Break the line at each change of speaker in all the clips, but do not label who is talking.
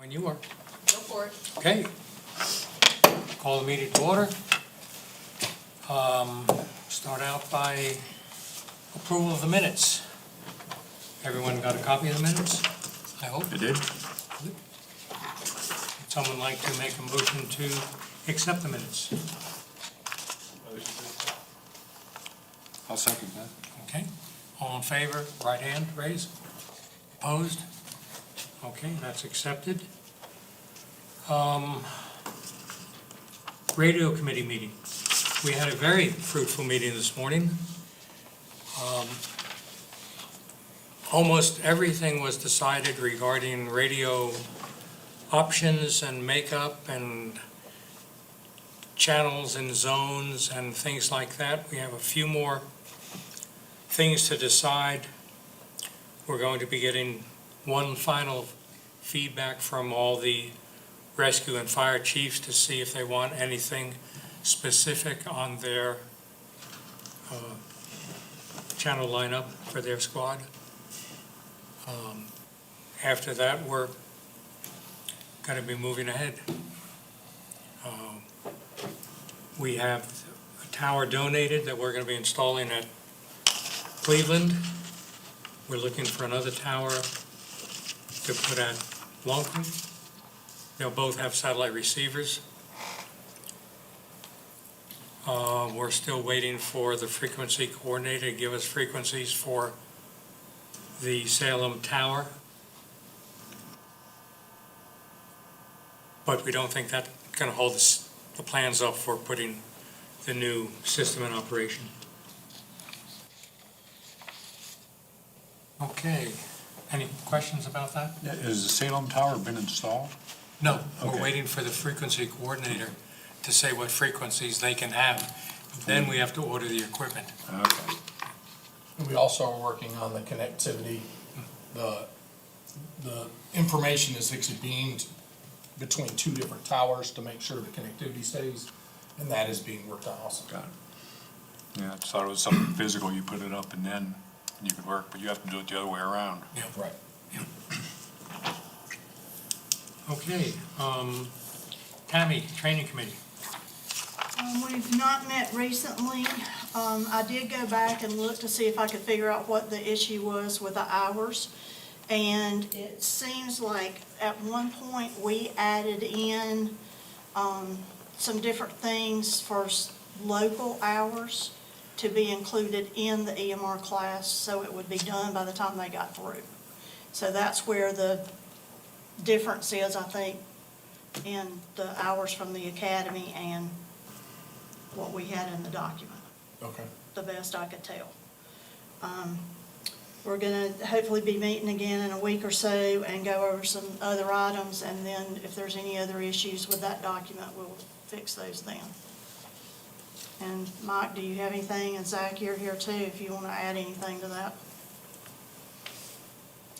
When you are.
Go for it.
Okay. Call the meeting to order. Start out by approval of the minutes. Everyone got a copy of the minutes? I hope.
You did?
Would someone like to make a motion to accept the minutes?
I'll second that.
Okay. All in favor, right hand raised. Opposed? Okay, that's accepted. Radio committee meeting. We had a very fruitful meeting this morning. Almost everything was decided regarding radio options and makeup and channels and zones and things like that. We have a few more things to decide. We're going to be getting one final feedback from all the rescue and fire chiefs to see if they want anything specific on their channel lineup for their squad. After that, we're going to be moving ahead. We have a tower donated that we're going to be installing at Cleveland. We're looking for another tower to put at Longhorn. They'll both have satellite receivers. We're still waiting for the frequency coordinator to give us frequencies for the Salem Tower. But we don't think that's going to hold the plans up for putting the new system in operation. Okay, any questions about that?
Yeah, has the Salem Tower been installed?
No, we're
Okay.
waiting for the frequency coordinator to say what frequencies they can have. Then we have to order the equipment.
Okay.
We also are working on the connectivity. The information is actually beamed between two different towers to make sure the connectivity stays, and that is being worked on also.
Got it. Yeah, I just thought it was something physical, you put it up and then you could work, but you have to do it the other way around.
Yeah.
Right.
Okay, Tammy, training committee.
We've not met recently. I did go back and look to see if I could figure out what the issue was with the hours. And it seems like at one point we added in some different things for local hours to be included in the EMR class, so it would be done by the time they got through. So that's where the difference is, I think, in the hours from the academy and what we had in the document,
Okay.
the best I could tell. We're gonna hopefully be meeting again in a week or so and go over some other items, and then if there's any other issues with that document, we'll fix those then. And Mike, do you have anything? And Zach, you're here too, if you wanna add anything to that.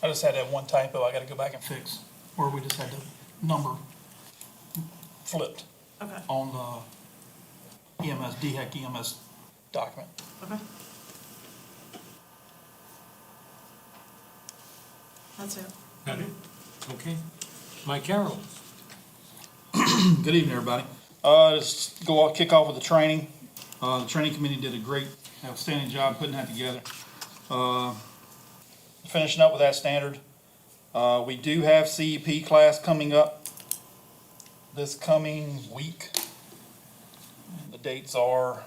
I just had that one typo I gotta go back and fix, where we just had the number flipped
Okay,
on the EMS, DHEC EMS document.
okay. That's it.
Got it? Okay. Mike Carroll.
Good evening, everybody. Just kick off with the training. The training committee did a great, outstanding job putting that together. Finishing up with that standard. We do have CEP class coming up this coming week. The dates are,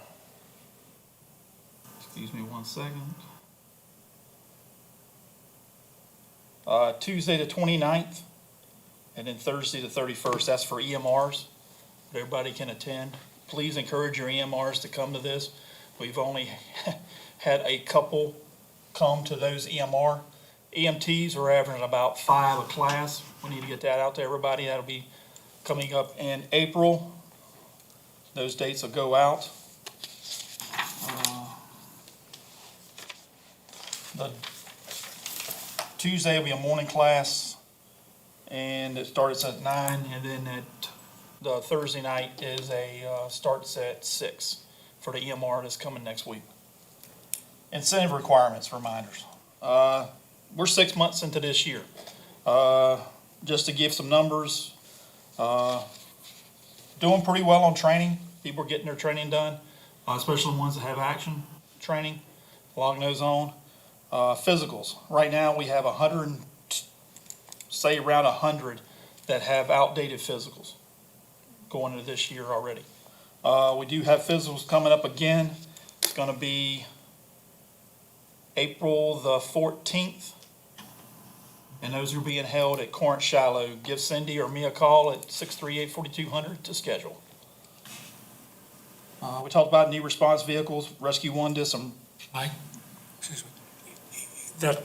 excuse me one second. Tuesday the 29th, and then Thursday the 31st. That's for EMRs. Everybody can attend. Please encourage your EMRs to come to this. We've only had a couple come to those EMR. EMTs are averaging about 5 a class. We need to get that out to everybody. That'll be coming up in April. Those dates will go out. The Tuesday will be a morning class, and it starts at 9, and then the Thursday night is starts at 6 for the EMR that's coming next week. Incentive requirements, reminders. We're 6 months into this year. just to give some numbers, doing pretty well on training. People are getting their training done, especially the ones that have action training along those on. Physicals, right now we have around 100 that have outdated physicals going into this year already. We do have physicals coming up again. It's gonna be April the 14th. And those are being held at Corinth Shiloh. Give Cindy or me a call at 638-4200 to schedule. We talked about new response vehicles. Rescue One did some,
Mike, excuse me. That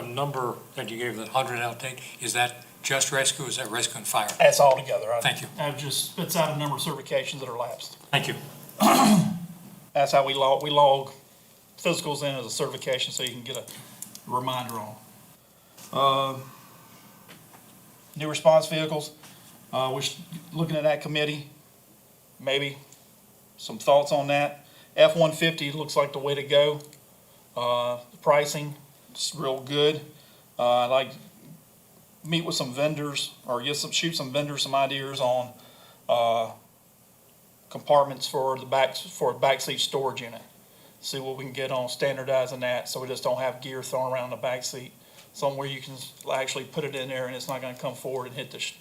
number that you gave, the 100 outdate, is that just rescue, or is that rescue and fire?
that's all together.
Thank you.
I've just spits out a number of certifications that are lapsed.
Thank you.
That's how we log physicals in as a certification, so you can get a reminder on. New response vehicles, we're looking at that committee, maybe some thoughts on that. F-150 looks like the way to go. The pricing is real good. I'd like to meet with some vendors, or shoot some vendors some ideas on, compartments for the backseat storage unit. See what we can get on standardizing that, so we just don't have gear thrown around the backseat. Somewhere you can actually put it in there and it's not gonna come forward and hit the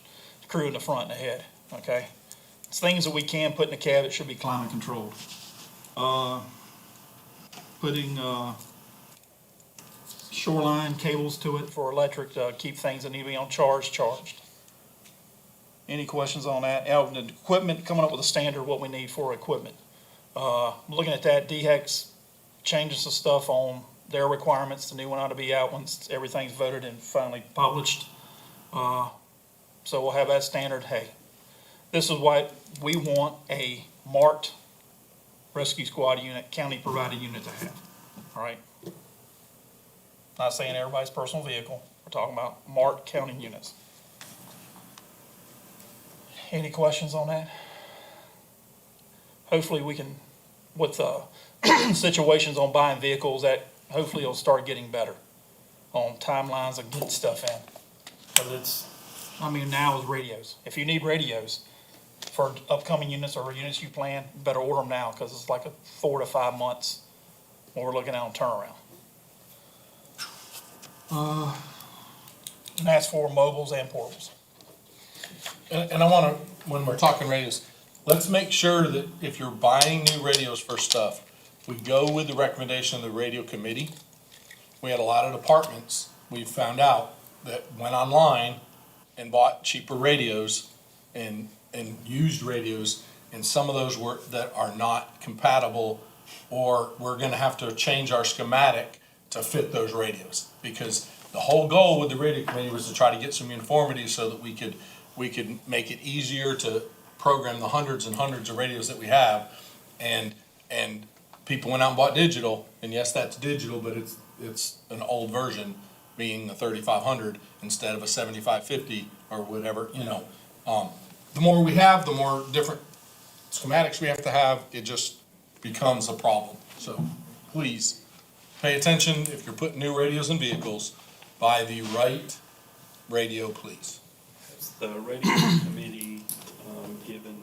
crew in the front and the head, okay? It's things that we can put in the cab that should be climate controlled. Putting, shoreline cables to it for electric to keep things that need to be on charged. Any questions on that? The equipment, coming up with a standard, what we need for equipment. Looking at that, DHEC's changing some stuff on their requirements. The new one ought to be out once everything's voted and finally published. So we'll have that standard. Hey, this is what we want a marked rescue squad unit, county provided unit to have, all right? Not saying everybody's personal vehicle. We're talking about marked county units. Any questions on that? Hopefully we can, with situations on buying vehicles, that hopefully it'll start getting better on timelines of getting stuff in. Because now with radios. If you need radios for upcoming units or units you plan, you better order them now, because it's like 4 to 5 months when we're looking at on turnaround. And that's for mobiles and portables.
And I wanna, when we're talking radios, let's make sure that if you're buying new radios for stuff, we go with the recommendation of the radio committee. We had a lot of departments, we found out, that went online and bought cheaper radios and used radios, and some of those that are not compatible, or we're gonna have to change our schematic to fit those radios. Because the whole goal with the radio committee was to try to get some uniformity so that we could make it easier to program the hundreds and hundreds of radios that we have. And people went out and bought digital, and yes, that's digital, but it's an old version, being a 3500 instead of a 7550 or whatever, The more we have, the more different schematics we have to have, it just becomes a problem. So please, pay attention. If you're putting new radios in vehicles, buy the right radio, please.
Has the radio committee given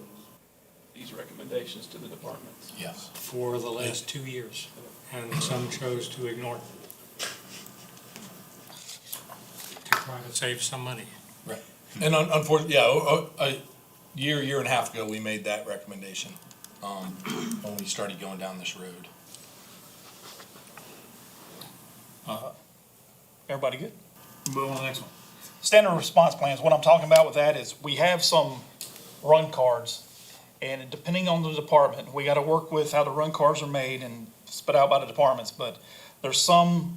these recommendations to the departments?
Yes.
For the last 2 years, and some chose to ignore them. To try to save some money.
Right. And unfortunately, a year and a half ago, we made that recommendation, when we started going down this road.
Everybody good? Move on to the next one. Standard response plans, what I'm talking about with that is we have some run cards, and depending on the department, we gotta work with how the run cards are made and spit out by the departments, but there's some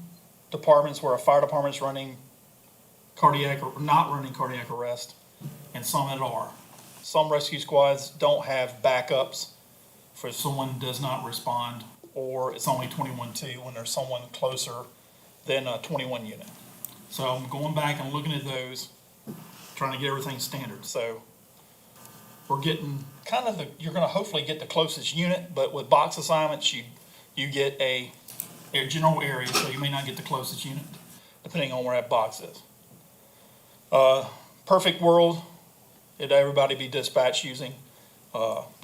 departments where a fire department's running cardiac, or not running cardiac arrest, and some that are. Some rescue squads don't have backups for if someone does not respond, or it's only 21-2 when there's someone closer than a 21 unit. So I'm going back and looking at those, trying to get everything standard. So we're getting you're gonna hopefully get the closest unit, but with box assignments, you get a general area, so you may not get the closest unit, depending on where that box is. perfect world, it'd everybody be dispatched using,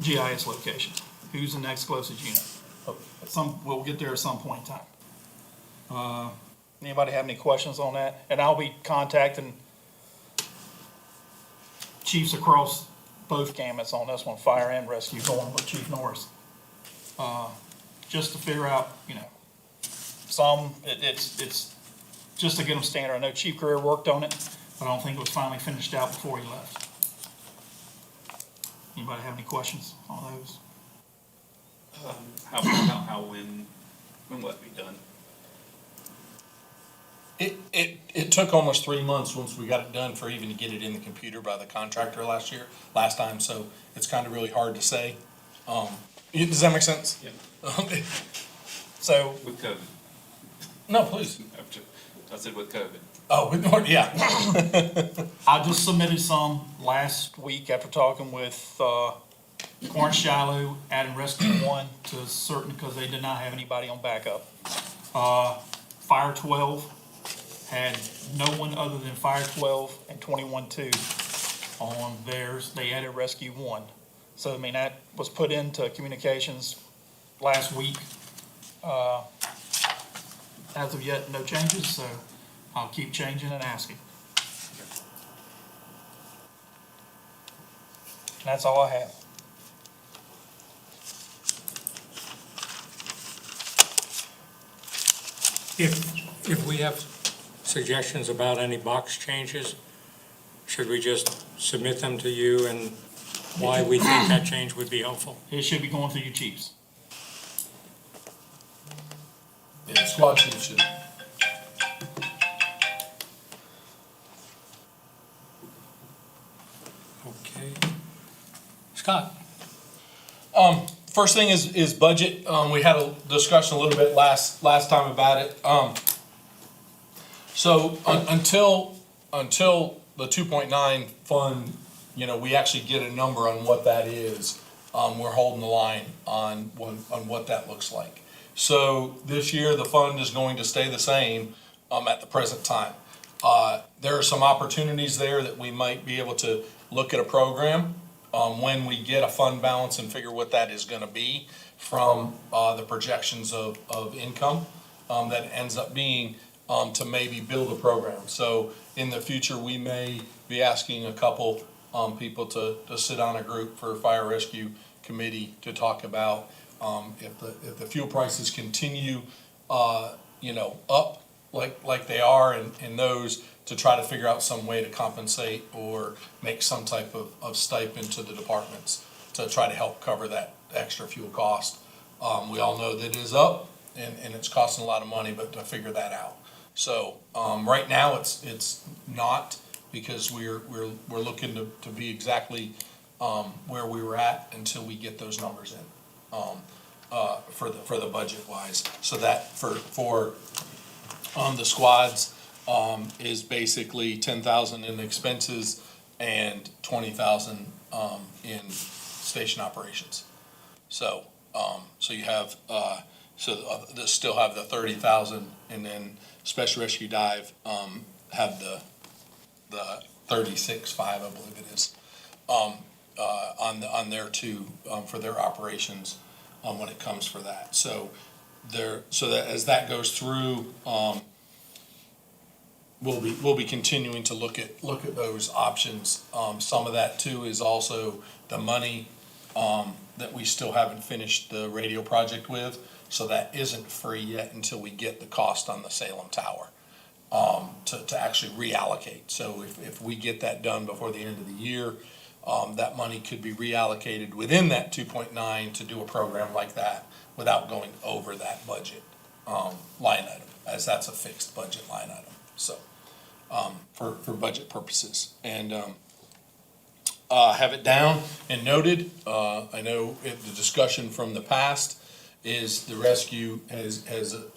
GIS location. Who's the next closest unit? We'll get there at some point in time. Anybody have any questions on that? And I'll be contacting chiefs across both gamuts on this one, fire and rescue, going with Chief Norris. Just to figure out, it's just to get them standard. I know Chief Career worked on it, but I don't think it was finally finished out before he left. Anybody have any questions on those?
When will it be done?
It took almost 3 months once we got it done for even to get it in the computer by the contractor last time, so it's kind of really hard to say. Does that make sense?
Yeah.
So,
With COVID.
No, please.
I said with COVID.
Oh, yeah.
I just submitted some last week after talking with, Orange Shiloh, adding Rescue One to certain, because they did not have anybody on backup. Fire 12 had no one other than Fire 12 and 21-2 on theirs. They added Rescue One. So, I mean, that was put into communications last week. As of yet, no changes, so I'll keep changing and asking. And that's all I have.
If we have suggestions about any box changes, should we just submit them to you and why we think that change would be helpful?
It should be going through you chiefs.
Yeah, squad chief should.
Okay. Scott?
First thing is budget. We had a discussion a little bit last time about it. So until the 2.9 fund, we actually get a number on what that is, we're holding the line on what that looks like. So this year, the fund is going to stay the same, at the present time. There are some opportunities there that we might be able to look at a program, when we get a fund balance and figure what that is gonna be from, the projections of income, that ends up being, to maybe build a program. So in the future, we may be asking a couple, people to sit on a group for fire rescue committee to talk about, if the fuel prices continue, up like they are in those, to try to figure out some way to compensate or make some type of stipend to the departments to try to help cover that extra fuel cost. We all know that it is up and it's costing a lot of money, but to figure that out. So, right now, it's not, because we're looking to be exactly, where we were at until we get those numbers in, for the budget wise. So that for the squads, is basically 10,000 in expenses and 20,000, in station operations. So, so you have, they still have the 30,000, and then Special Rescue Dive, have the 36.5, I believe it is, on there too, for their operations, when it comes for that. So that as that goes through, we'll be continuing to look at those options. Some of that too is also the money, that we still haven't finished the radio project with, so that isn't free yet until we get the cost on the Salem Tower, to actually reallocate. So if we get that done before the end of the year, that money could be reallocated within that 2.9 to do a program like that without going over that budget, line item, as that's a fixed budget line item. So, for budget purposes, and, have it down and noted. I know the discussion from the past is the rescue has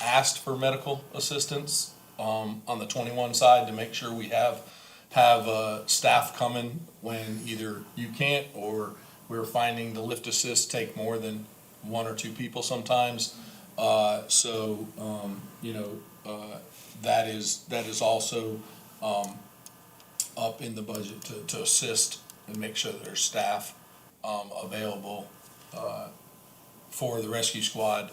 asked for medical assistance, on the 21 side, to make sure we have staff coming when either you can't, or we're finding the lift assist take more than one or two people sometimes. So, that is also, up in the budget to assist and make sure that there's staff, available, for the rescue squad.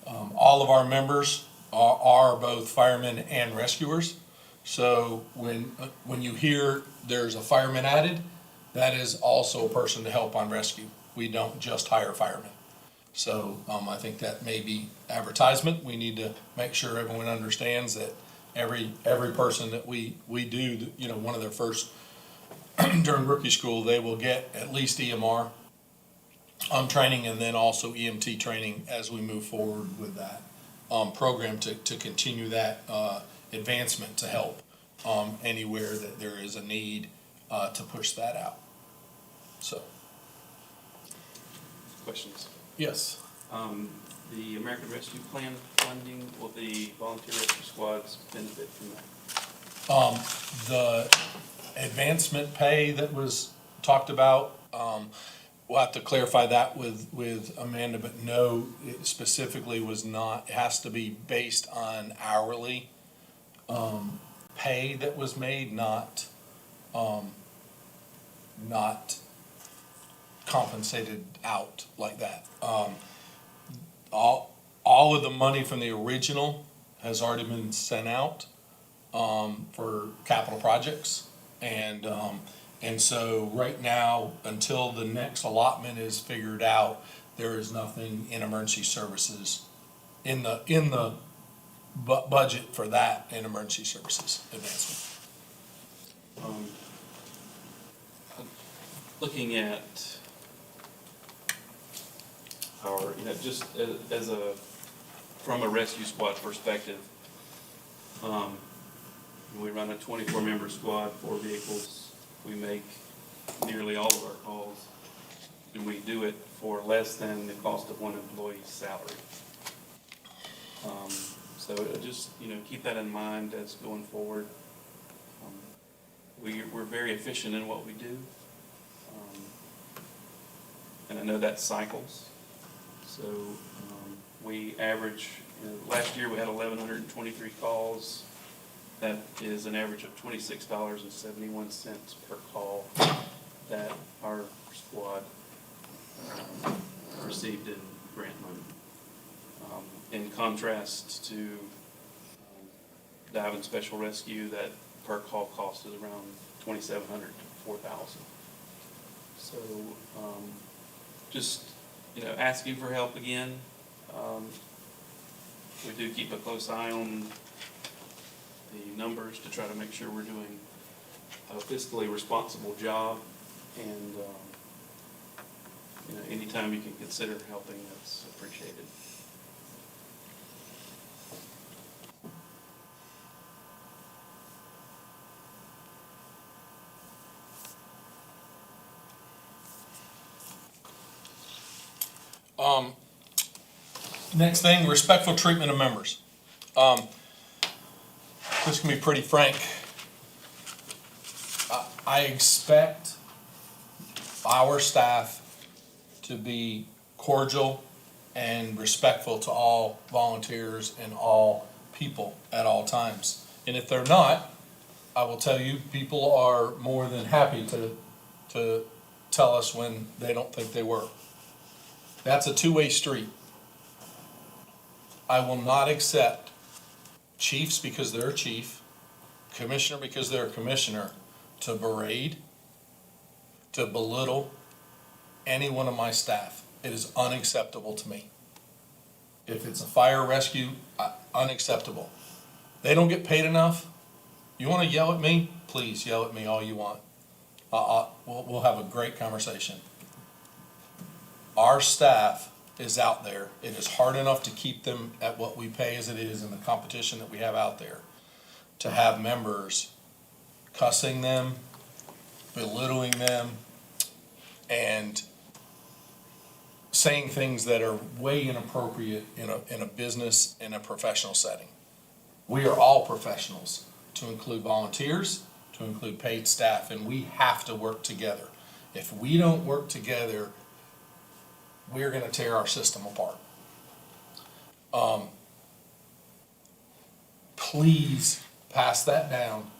All of our members are both firemen and rescuers. So when you hear there's a fireman added, that is also a person to help on rescue. We don't just hire firemen. So, I think that may be advertisement. We need to make sure everyone understands that every person that we do, you know, one of their first, during rookie school, they will get at least EMR, training, and then also EMT training as we move forward with that, program to continue that, advancement to help, anywhere that there is a need, to push that out. So,
Questions?
yes.
The American Rescue Plan funding, will the volunteer rescue squads benefit from that?
The advancement pay that was talked about, we'll have to clarify that with Amanda, but no, it specifically was not, it has to be based on hourly, pay that was made, not compensated out like that. All of the money from the original has already been sent out, for capital projects. And so right now, until the next allotment is figured out, there is nothing in emergency services in the budget for that in emergency services advancement.
Looking at our, you know, just from a rescue squad perspective, we run a 24-member squad, 4 vehicles. We make nearly all of our calls, and we do it for less than the cost of one employee's salary. So just, you know, keep that in mind as going forward. We're very efficient in what we do. And I know that cycles. So we average, you know, last year we had 1,123 calls. That is an average of $26.71 per call that our squad received in grant money. In contrast to dive and special rescue, that per call cost is around $2,700 to $4,000. So just, you know, asking for help again. We do keep a close eye on the numbers to try to make sure we're doing a fiscally responsible job. And, you know, anytime you can consider helping, that's appreciated.
Next thing, respectful treatment of members. This can be pretty frank. I expect our staff to be cordial and respectful to all volunteers and all people at all times. And if they're not, I will tell you, people are more than happy to tell us when they don't think they were. That's a two-way street. I will not accept chiefs because they're a chief, commissioner because they're a commissioner, to berate, to belittle any one of my staff. It is unacceptable to me. If it's a fire rescue, unacceptable. They don't get paid enough. You want to yell at me? Please yell at me all you want. We'll have a great conversation. Our staff is out there. It is hard enough to keep them at what we pay as it is in the competition that we have out there. To have members cussing them, belittling them, and saying things that are way inappropriate in a business, in a professional setting. We are all professionals, to include volunteers, to include paid staff, and we have to work together. If we don't work together, we're gonna tear our system apart. Please pass that down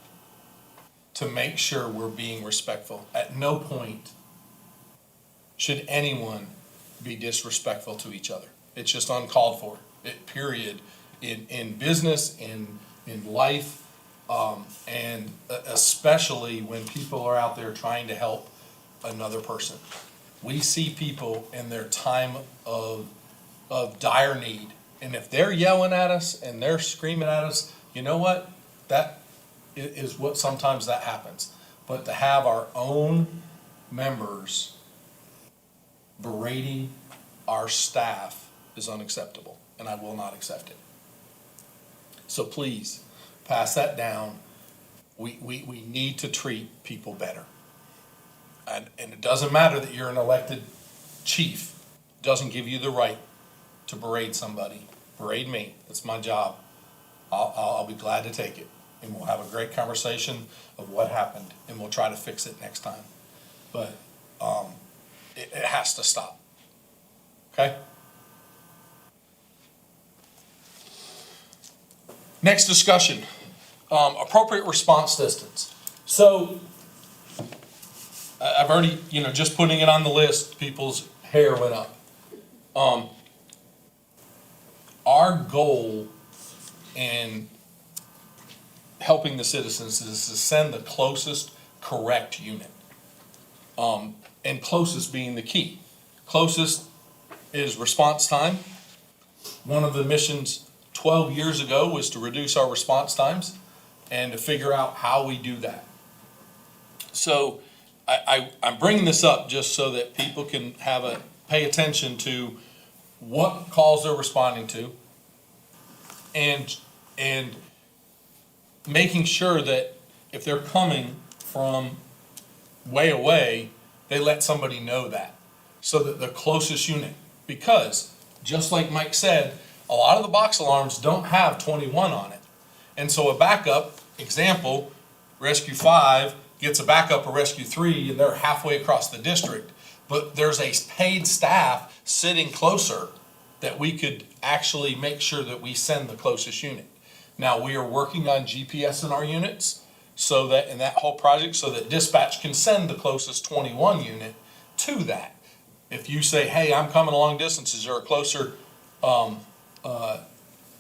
to make sure we're being respectful. At no point should anyone be disrespectful to each other. It's just uncalled for, period, in business, in life, and especially when people are out there trying to help another person. We see people in their time of dire need, and if they're yelling at us and they're screaming at us, you know what? That is what sometimes that happens. But to have our own members berating our staff is unacceptable, and I will not accept it. So please, pass that down. We need to treat people better. And it doesn't matter that you're an elected chief. It doesn't give you the right to berate somebody. Berate me. That's my job. I'll be glad to take it. And we'll have a great conversation of what happened, and we'll try to fix it next time. But it has to stop. Okay? Next discussion, appropriate response distance. So I've already, just putting it on the list, people's hair went up. Our goal in helping the citizens is to send the closest correct unit. And closest being the key. Closest is response time. One of the missions 12 years ago was to reduce our response times and to figure out how we do that. So I'm bringing this up just so that people can pay attention to what calls they're responding to, and making sure that if they're coming from way away, they let somebody know that, so that the closest unit, because just like Mike said, a lot of the box alarms don't have 21 on it. And so a backup, example, Rescue 5 gets a backup of Rescue 3 and they're halfway across the district, but there's a paid staff sitting closer that we could actually make sure that we send the closest unit. Now, we are working on GPS in our units, so that in that whole project, so that dispatch can send the closest 21 unit to that. If you say, hey, I'm coming a long distance, is there a closer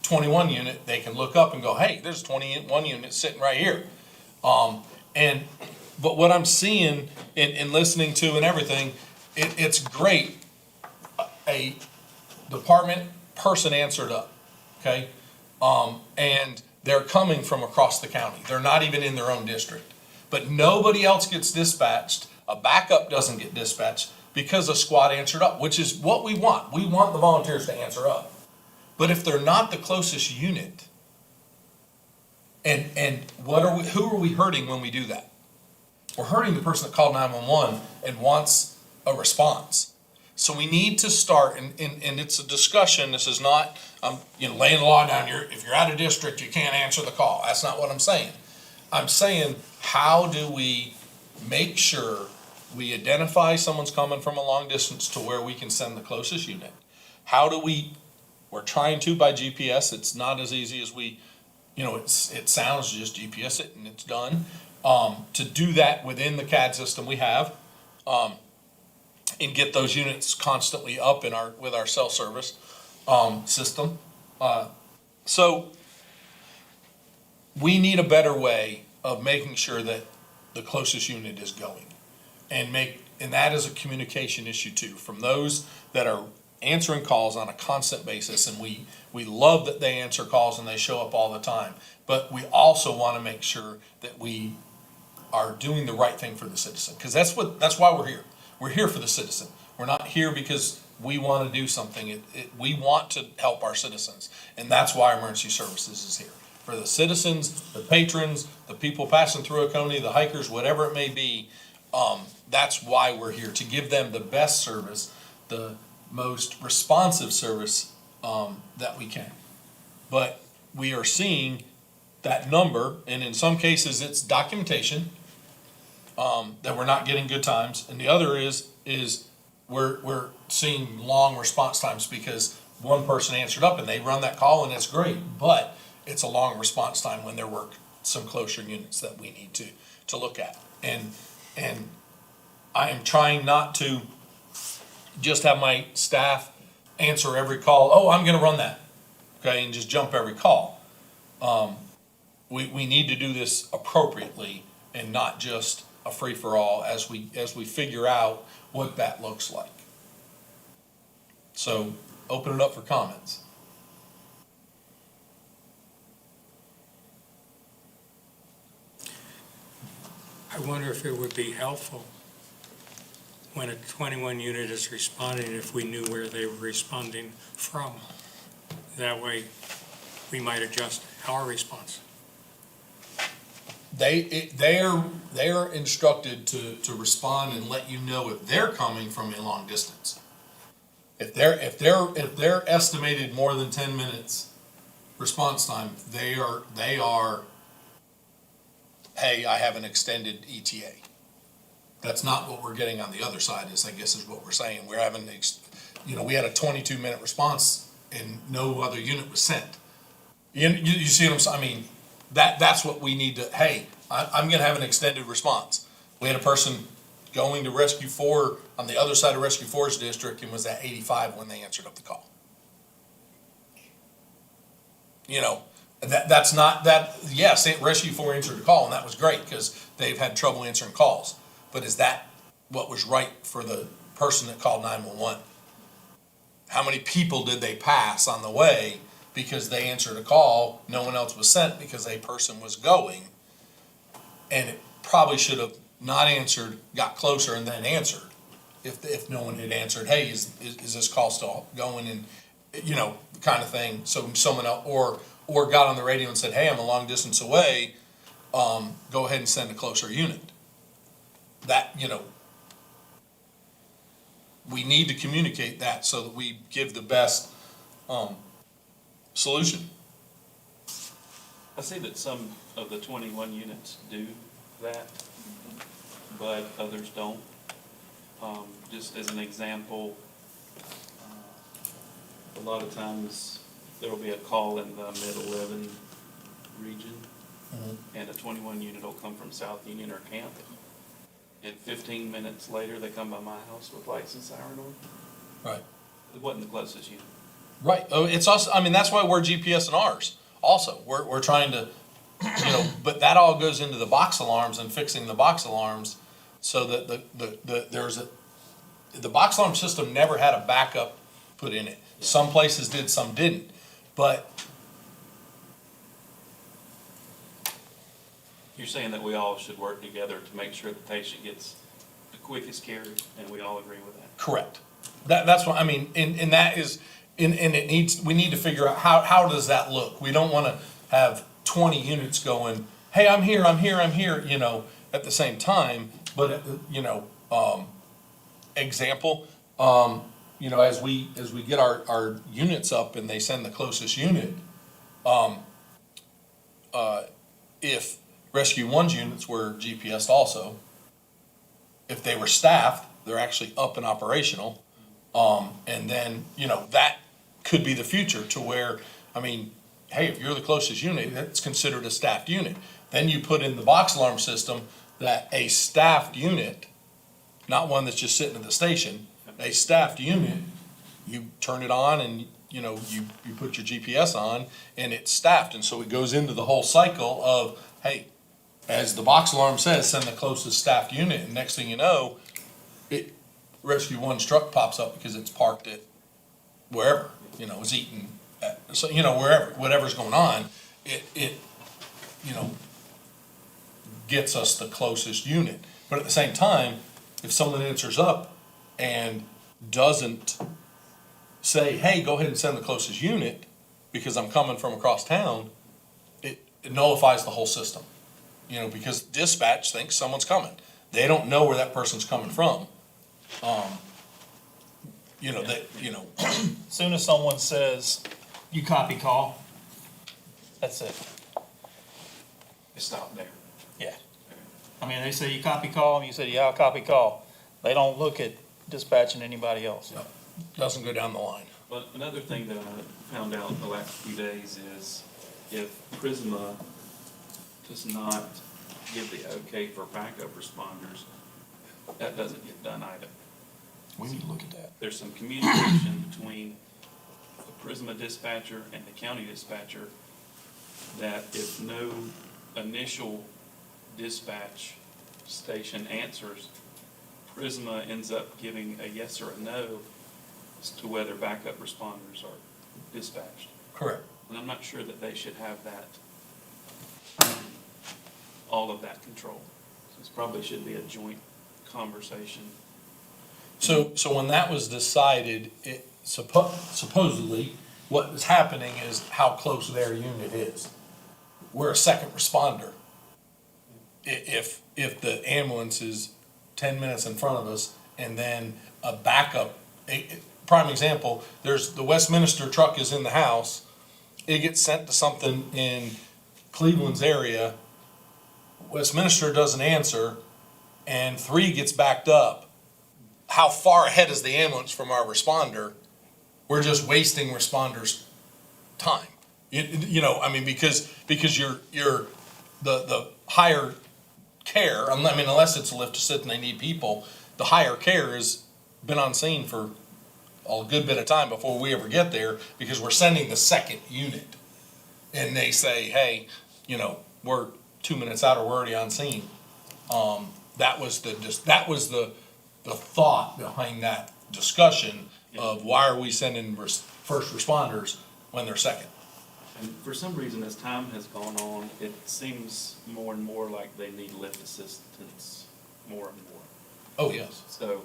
21 unit, they can look up and go, hey, there's a 21 unit sitting right here. But what I'm seeing and listening to and everything, it's great. A department person answered up, okay? And they're coming from across the county. They're not even in their own district. But nobody else gets dispatched. A backup doesn't get dispatched because a squad answered up, which is what we want. We want the volunteers to answer up. But if they're not the closest unit, and who are we hurting when we do that? We're hurting the person that called 911 and wants a response. So we need to start, and it's a discussion. This is not, laying the law down. If you're out of district, you can't answer the call. That's not what I'm saying. I'm saying, how do we make sure we identify someone's coming from a long distance to where we can send the closest unit? How do we're trying to by GPS. It's not as easy as it sounds, just GPS it and it's done. To do that within the CAD system we have, and get those units constantly up with our cell service system. So we need a better way of making sure that the closest unit is going, and that is a communication issue too, from those that are answering calls on a constant basis, and we love that they answer calls and they show up all the time, but we also want to make sure that we are doing the right thing for the citizen, because that's why we're here. We're here for the citizen. We're not here because we want to do something. We want to help our citizens, and that's why Emergency Services is here. For the citizens, the patrons, the people passing through Oconee, the hikers, whatever it may be, that's why we're here, to give them the best service, the most responsive service that we can. But we are seeing that number, and in some cases it's documentation, that we're not getting good times, and the other is we're seeing long response times because one person answered up and they run that call and it's great, but it's a long response time when there were some closer units that we need to to look at. And I am trying not to just have my staff answer every call, oh, I'm gonna run that, okay, and just jump every call. We need to do this appropriately and not just a free-for-all as we figure out what that looks like. So, open it up for comments.
I wonder if it would be helpful when a 21 unit is responding, if we knew where they were responding from. That way, we might adjust our response.
They are instructed to respond and let you know if they're coming from a long distance. If they're estimated more than 10 minutes response time, they are, hey, I have an extended ETA. That's not what we're getting on the other side, I guess is what we're saying. We're having, we had a 22-minute response and no other unit was sent. You see what I'm saying? I mean, that's what we need to, hey, I'm gonna have an extended response. We had a person going to Rescue 4 on the other side of Rescue 4's district and was at 85 when they answered up the call. That's not that, yes, Rescue 4 answered the call and that was great because they've had trouble answering calls. But is that what was right for the person that called 911? How many people did they pass on the way because they answered a call, no one else was sent because a person was going? And it probably should have not answered, got closer and then answered. If no one had answered, hey, is this call still going, and, kind of thing. So someone else, or got on the radio and said, hey, I'm a long distance away, go ahead and send a closer unit. That, we need to communicate that so that we give the best solution.
I see that some of the 21 units do that, but others don't. Just as an example, a lot of times there will be a call in the mid-11 region, and a 21 unit will come from South Union or Camp. And 15 minutes later, they come by my house with lights and siren on.
Right.
It wasn't the closest unit.
Right. Oh, it's also, that's why we're GPS and ours also. We're trying to, but that all goes into the box alarms and fixing the box alarms so that the box alarm system never had a backup put in it. Some places did, some didn't. But
You're saying that we all should work together to make sure the patient gets the quickest care, and we all agree with that?
correct. That's what, and that is, and we need to figure out how does that look? We don't wanna have 20 units going, hey, I'm here, at the same time, but, example, as we get our units up and they send the closest unit, if Rescue 1's units were GPSed also, if they were staffed, they're actually up and operational. And then, that could be the future to where, hey, if you're the closest unit, that's considered a staffed unit. Then you put in the box alarm system that a staffed unit, not one that's just sitting at the station, a staffed unit, you turn it on and, you put your GPS on and it's staffed. And so it goes into the whole cycle of, hey, as the box alarm says, send the closest staffed unit, and next thing you know, Rescue 1's truck pops up because it's parked at wherever, is eating at, so, wherever, whatever's going on, it gets us the closest unit. But at the same time, if someone answers up and doesn't say, hey, go ahead and send the closest unit because I'm coming from across town, it nullifies the whole system. Because dispatch thinks someone's coming. They don't know where that person's coming from.
Soon as someone says, you copy call, that's it.
It stopped there.
Yeah. They say you copy call, and you say, yeah, I'll copy call. They don't look at dispatching anybody else.
No, doesn't go down the line.
But another thing that I found out in the last few days is if Prisma does not give the okay for backup responders, that doesn't get done either.
We need to look at that.
There's some communication between the Prisma dispatcher and the county dispatcher that if no initial dispatch station answers, Prisma ends up giving a yes or a no as to whether backup responders are dispatched.
Correct.
And I'm not sure that they should have that, all of that control. This probably should be a joint conversation.
So when that was decided, it supposedly, what was happening is how close their unit is. We're a second responder. If the ambulance is 10 minutes in front of us and then a backup, prime example, there's, the Westminster truck is in the house, it gets sent to something in Cleveland's area, Westminster doesn't answer, and 3 gets backed up. How far ahead is the ambulance from our responder? We're just wasting responders' time. You know, I mean, because you're the higher care, I mean, unless it's a lift assist and they need people, the higher care has been on scene for a good bit of time before we ever get there, because we're sending the second unit. And they say, hey, you know, we're 2 minutes out or we're already on scene. That was the thought behind that discussion of why are we sending first responders when they're second?
And for some reason, as time has gone on, it seems more and more like they need lift assistance more and more.
Oh, yes.
So,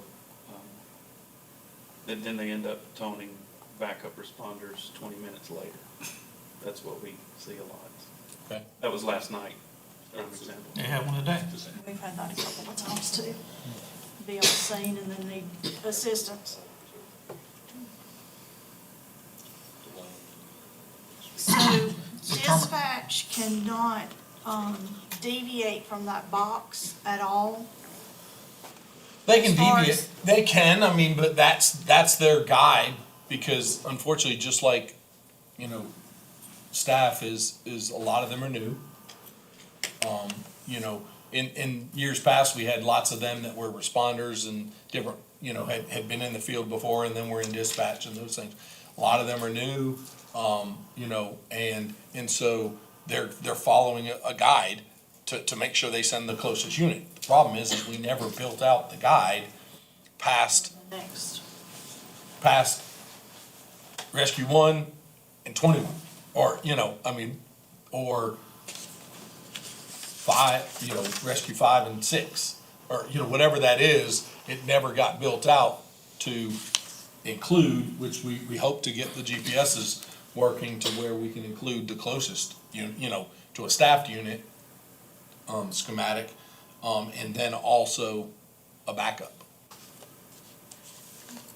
then they end up toning backup responders 20 minutes later. That's what we see a lot.
Okay.
That was last night, for example.
They have one today.
We've had that a couple of times too. Be on scene and then need assistance. So dispatch cannot, deviate from that box at all.
They can
As far
deviate,
as-
they can, I mean, but that's their guide, because unfortunately, just like, you know, staff is a lot of them are new. You know, in years past, we had lots of them that were responders and different, you know, had been in the field before and then were in dispatch and those things. A lot of them are new, you know, and so they're following a guide to make sure they send the closest unit. The problem is we never built out the guide past
Next.
Rescue 1 and 21, or, you know, I mean, or 5, you know, Rescue 5 and 6, or, you know, whatever that is, it never got built out to include, which we hope to get the GPSs working to where we can include the closest, you know, to a staffed unit, schematic, and then also a backup.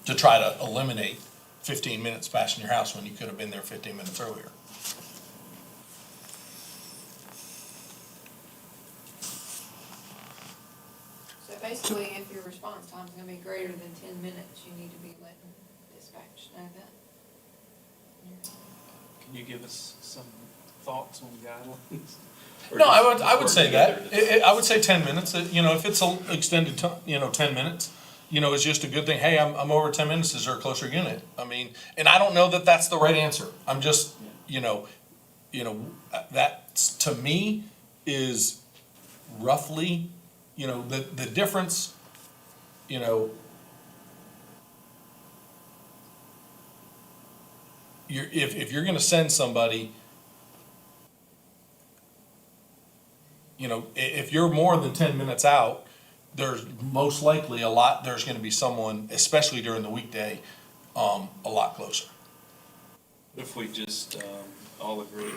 To try to eliminate 15 minutes passing your house when you could have been there 15 minutes earlier.
So basically, if your response time is gonna be greater than 10 minutes, you need to be letting dispatch know that.
Can you give us some thoughts on guidelines? Or
No,
just
I would
work
say
together
that.
to-
I would say 10 minutes, you know, if it's a extended time, you know, 10 minutes, you know, it's just a good thing. Hey, I'm over 10 minutes, is there a closer unit? I mean, and I don't know that that's the right answer. I'm just, you know, that to me is roughly, you know, the difference, you know, if you're gonna send somebody, you know, if you're more than 10 minutes out, there's most likely there's gonna be someone, especially during the weekday, a lot closer.
If we just all agree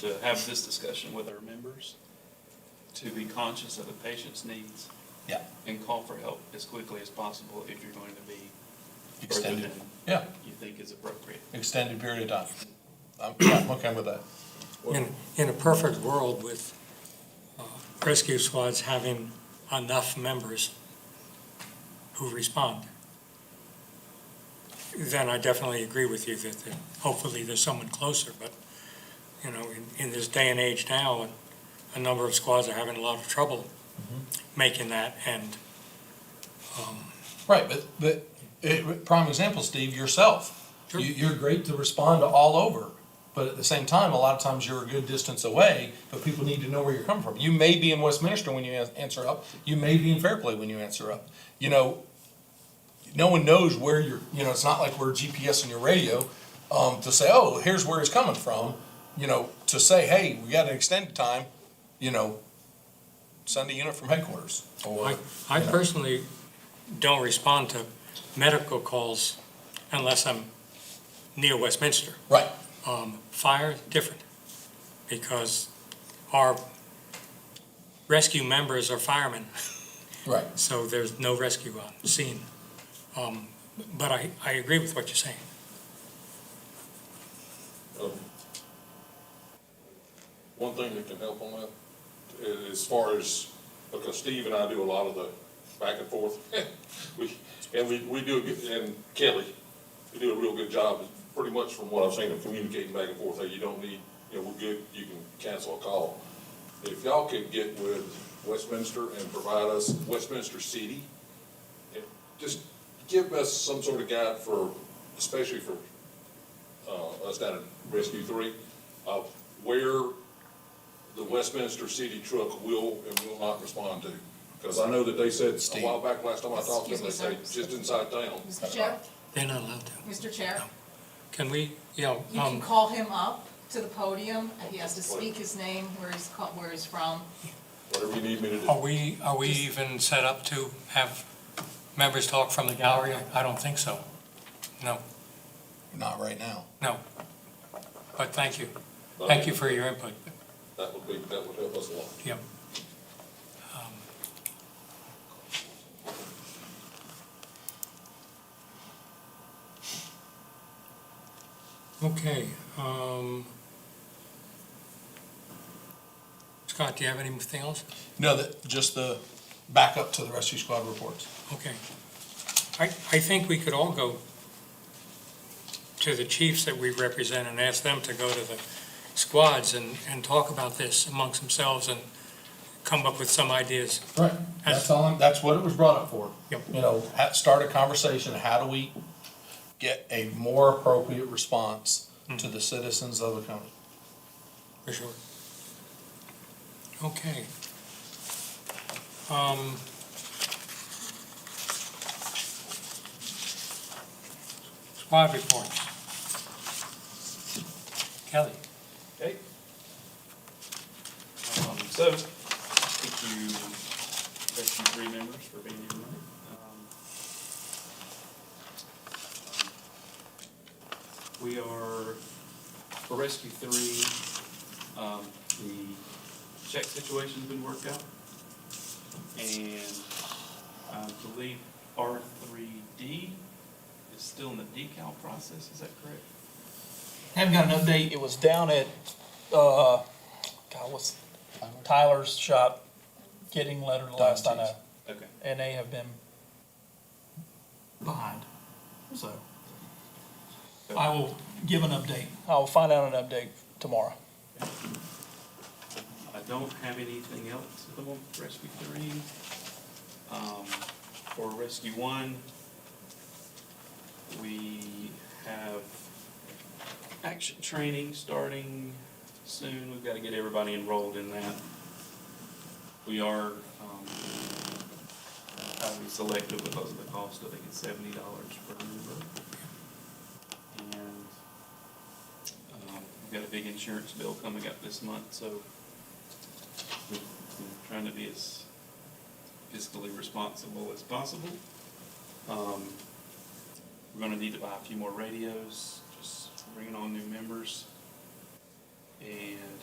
to have this discussion with our members, to be conscious of the patient's needs.
Yeah.
And call for help as quickly as possible if you're going to be further
Extended,
than
yeah,
you think is appropriate.
extended period of time. Yeah, I'm okay with that.
In a perfect world with rescue squads having enough members who respond, then I definitely agree with you that hopefully there's someone closer, but, you know, in this day and age now, a number of squads are having a lot of trouble making that, and,
Right, prime example, Steve, yourself.
Sure.
You're great to respond to all over, but at the same time, a lot of times you're a good distance away, but people need to know where you're coming from. You may be in Westminster when you answer up, you may be in Fairplay when you answer up. You know, no one knows where you're, you know, it's not like we're GPSing your radio, to say, oh, here's where he's coming from. You know, to say, hey, we got an extended time, you know, send a unit from headquarters. Or,
I personally don't respond to medical calls unless I'm near Westminster.
right,
Fire, different, because our rescue members are firemen,
right.
so there's no rescue on scene. But I agree with what you're saying.
One thing that can help on that, as far as, because Steve and I do a lot of the back and forth, we do, and Kelly, we do a real good job, pretty much from what I've seen of communicating back and forth. Hey, you don't need, you know, we're good, you can cancel a call. If y'all could get with Westminster and provide us Westminster City, and just give us some sort of guide for, especially for us down at Rescue 3, of where the Westminster City truck will and will not respond to. Because I know that they said a while back, last time I talked to them, they say just inside town.
Mr. Chair,
They're not allowed to.
Mr. Chair,
Can we, you know,
you can call him up to the podium, and he has to speak his name, where he's from.
Whatever you need me to do.
are we even set up to have members talk from the gallery? I don't think so. No,
Not right now.
no. But thank you. Thank you for your input.
That would help us a lot.
Yep. Okay, Scott, do you have anything else?
No, just the backup to the rescue squad reports.
Okay. I think we could all go to the chiefs that we represent and ask them to go to the squads and talk about this amongst themselves and come up with some ideas.
Right. That's what it was brought up for.
Yep.
You know, start a conversation, how do we get a more appropriate response to the citizens of the county?
For sure. Okay. Squad reports. Kelly?
Okay. So, thank you, Rescue 3 members for being here tonight. We are, for Rescue 3, the check situation's been worked out. And I believe R3D is still in the decal process, is that correct?
Haven't got an update. It was down at, what's Tyler's shop, getting letter the last I know.
Okay.
And they have been behind, so. I will give an update. I'll find out an update tomorrow.
I don't have anything else at the moment for Rescue 3. For Rescue 1, we have action training starting soon. We've got to get everybody enrolled in that. We are highly selective because of the cost. I think it's $70 per member. And we've got a big insurance bill coming up this month, so we're trying to be as fiscally responsible as possible. We're going to need to buy a few more radios, just bringing on new members. And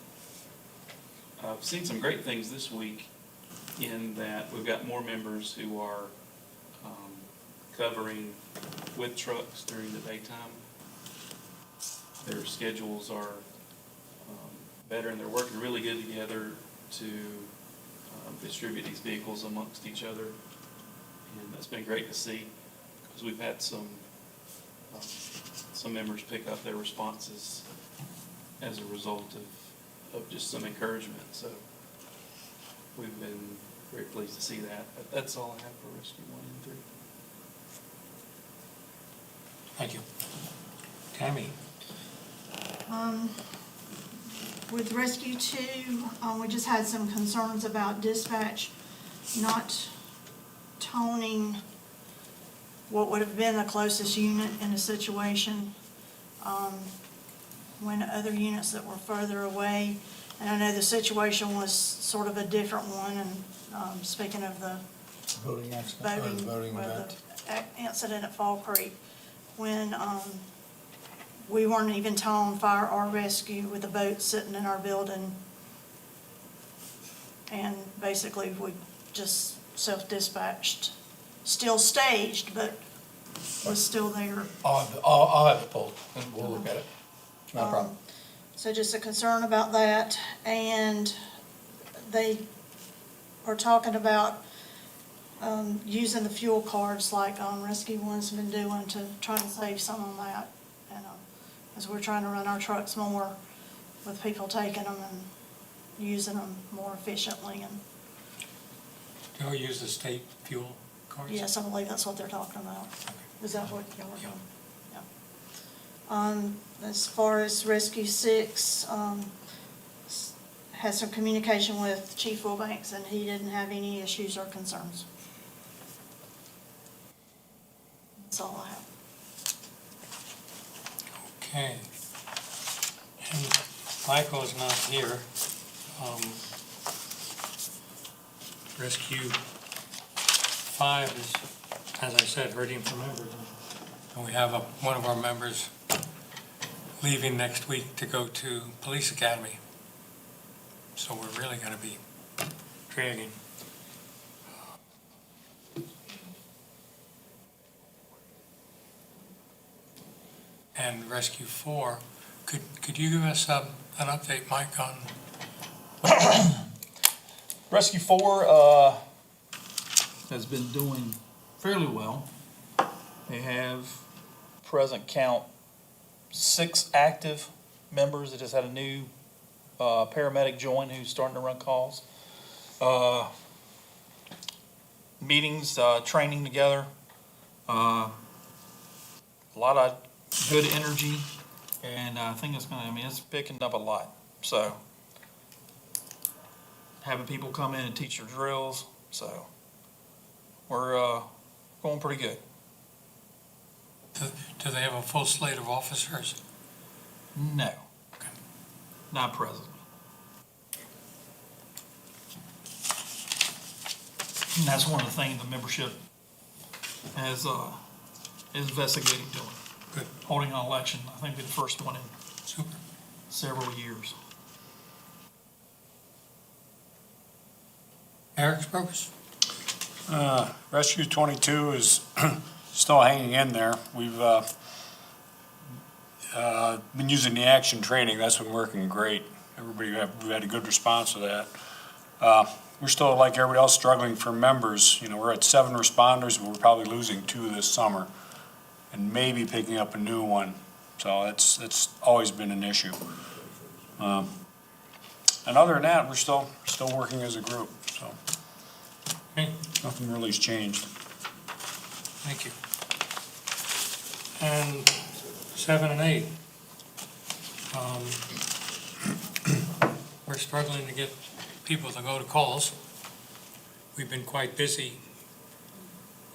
I've seen some great things this week in that we've got more members who are covering with trucks during the daytime. Their schedules are better, and they're working really good together to distribute these vehicles amongst each other. And that's been great to see, because we've had some members pick up their responses as a result of just some encouragement. So we've been very pleased to see that. But that's all I have for Rescue 1 and 3.
Thank you. Tammy?
With Rescue 2, we just had some concerns about dispatch not toning what would have been the closest unit in a situation when other units that were further away. And I know the situation was sort of a different one, and speaking of the
Voting accident, or the voting
with
event.
the incident at Fall Creek, when we weren't even towing fire or rescue with the boat sitting in our building. And basically, we just self-dispatched, still staged, but was still there.
I'll have it pulled, and we'll look at it. No problem.
So just a concern about that, and they are talking about using the fuel cards like Rescue One's been doing to try to save some on that. And as we're trying to run our trucks more with people taking them and using them more efficiently. And
Do you use the state fuel cards?
yes, I believe that's what they're talking about. Is that what y'all are doing? Yeah. As far as Rescue 6, had some communication with Chief Wilbanks, and he didn't have any issues or concerns. That's all I have.
Okay. And Michael is not here. Rescue 5 is, as I said, hurting for members. And we have one of our members leaving next week to go to Police Academy. So we're really going to be dragging. And Rescue 4, could you give us an update, Mike, on
Rescue 4 has been doing fairly well. They have present count 6 active members. They just had a new paramedic join who's starting to run calls. Meetings, training together. A lot of good energy, and I think it's picking up a lot. So having people come in and teach their drills, so we're going pretty good.
do they have a full slate of officers?
No, not presently. And that's one of the things the membership is investigating doing.
Good.
Holding an election, I think we're the first one in
Super.
several years.
Eric Sprocus?
Rescue 22 is still hanging in there. We've been using the action training. That's been working great. We've had a good response to that. We're still, like everybody else, struggling for members. You know, we're at 7 responders, but we're probably losing 2 this summer and maybe picking up a new one. So it's always been an issue. And other than that, we're still working as a group. So
Okay.
nothing really has changed.
Thank you. And 7 and 8. We're struggling to get people to go to calls. We've been quite busy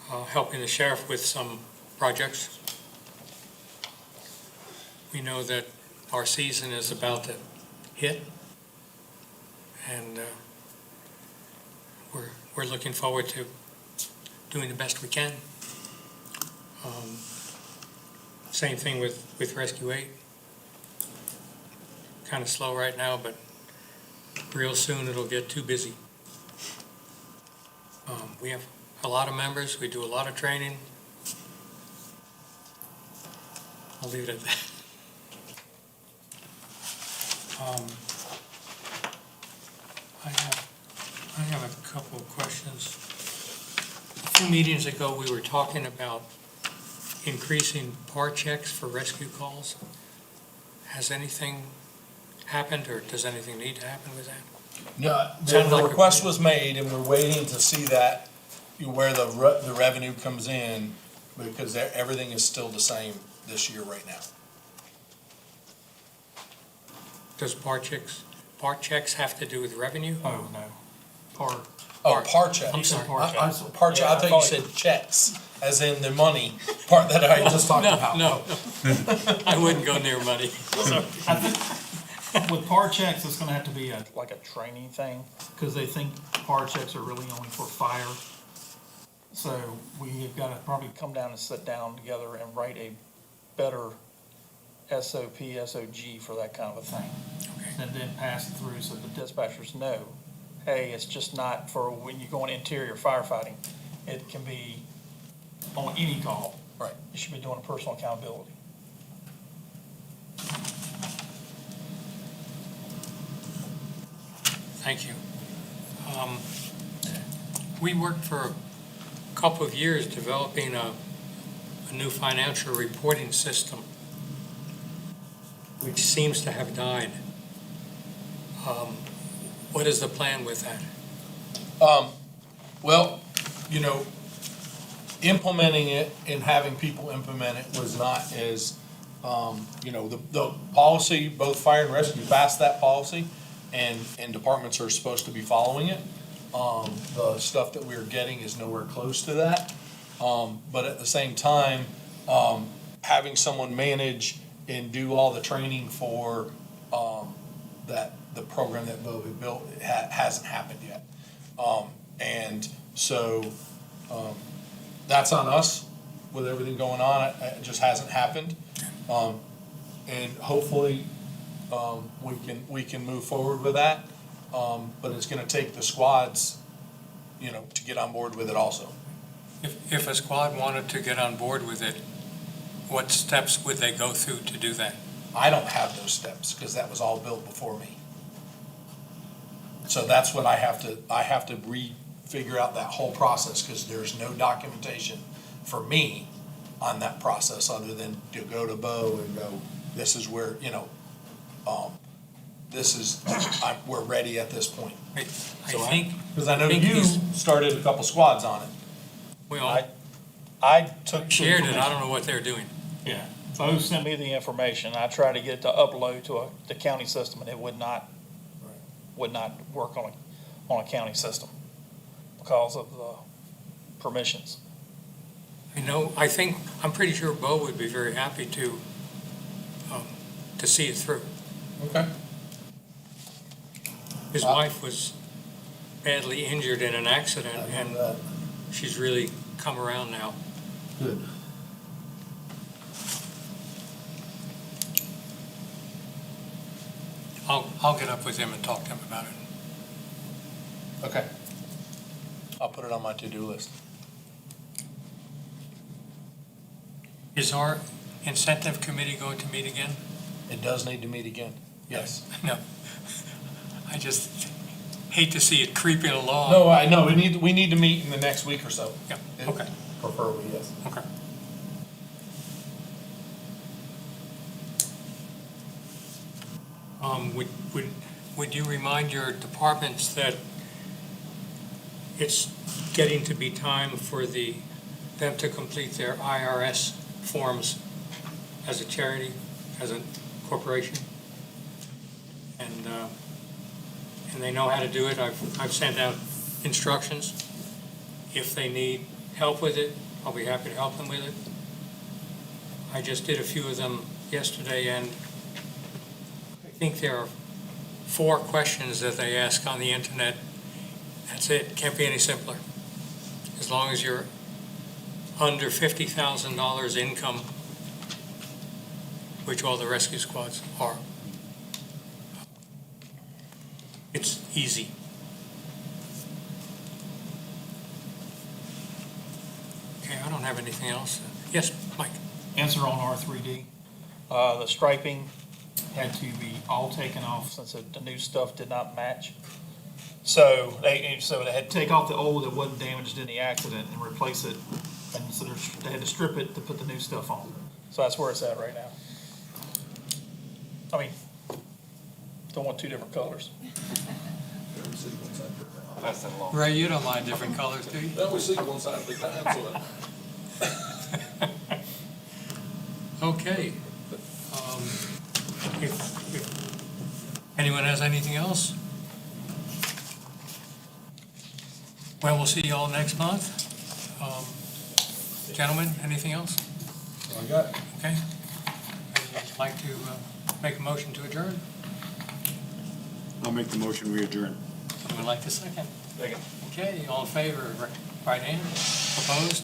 helping the sheriff with some projects. We know that our season is about to hit, and we're looking forward to doing the best we can. Same thing with Rescue 8. Kind of slow right now, but real soon it'll get too busy. We have a lot of members, we do a lot of training. I'll leave it at that. I have a couple of questions. A few meetings ago, we were talking about increasing par checks for rescue calls. Has anything happened, or does anything need to happen with that?
No,
Sounds
the
like a-
request was made, and we're waiting to see that, where the revenue comes in, because everything is still the same this year right now.
Does part checks have to do with revenue?
Oh, no. Part,
Oh, par checks.
I'm sorry.
Par check, I thought you said checks, as in the money part that I just talked
No,
about.
no, I wouldn't go near money.
with par checks, it's gonna have to be like a training thing, because they think par checks are really only for fire. So we've gotta probably come down and sit down together and write a better SOP, SOG for that kind of a thing.
Okay.
And then pass it through so the dispatchers know, hey, it's just not for when you're going interior firefighting. It can be on any call.
Right.
You should be doing a personal accountability.
Thank you. We worked for a couple of years developing a new financial reporting system, which seems to have died. What is the plan with that?
Well, you know, implementing it and having people implement it was not as, you know, the policy, both fire and rescue passed that policy, and departments are supposed to be following it. The stuff that we're getting is nowhere close to that. But at the same time, having someone manage and do all the training for, the program that Bo had built, hasn't happened yet. And so, that's on us with everything going on. It just hasn't happened. And hopefully, we can move forward with that. But it's gonna take the squads, you know, to get on board with it also.
If a squad wanted to get on board with it, what steps would they go through to do that?
I don't have those steps, because that was all built before me. So that's what I have to figure out that whole process, because there's no documentation for me on that process, other than to go to Bo and go, this is where, you know, we're ready at this point.
I
So
think,
Because I know
think
you
he's-
started a couple squads on it.
we all
I took.
shared it, I don't know what they're doing.
Yeah, Bo sent me the information, I tried to get it to upload to the county system, and it would not work on a county system because of the permissions.
I'm pretty sure Bo would be very happy to see it through.
Okay.
His wife was badly injured in an accident, and she's really come around now.
Good.
I'll get up with him and talk to him about it.
Okay. I'll put it on my to-do list.
Is our incentive committee going to meet again?
It does need to meet again. Yes.
No. I just hate to see it creeping along.
No, I know, we need to meet in the next week or so.
Yeah, okay,
Preferably, yes.
okay. Would you remind your departments that it's getting to be time for them to complete their IRS forms as a charity, as a corporation? And they know how to do it. I've sent out instructions. If they need help with it, I'll be happy to help them with it. I just did a few of them yesterday, and I think there are 4 questions that they ask on the internet. That's it, can't be any simpler. As long as you're under $50,000 income, which all the rescue squads are. It's easy. Okay, I don't have anything else. Yes, Mike?
Answer on R3D. The striping had to be all taken off since the new stuff did not match. So they had to take off the old that wasn't damaged in the accident and replace it. And so they had to strip it to put the new stuff on. So that's where it's at right now. I mean, don't want 2 different colors.
We see one side at a time.
Pass that along.
Ray, you don't mind different colors, do you?
Now we see one side at a time, so that
Okay. If anyone has anything else? Well, we'll see you all next month. Gentlemen, anything else?
I got it.
Okay. I'd like to make a motion to adjourn.
I'll make the motion, we adjourn.
Would like to second?
Second.
Okay, all in favor, right hand, opposed?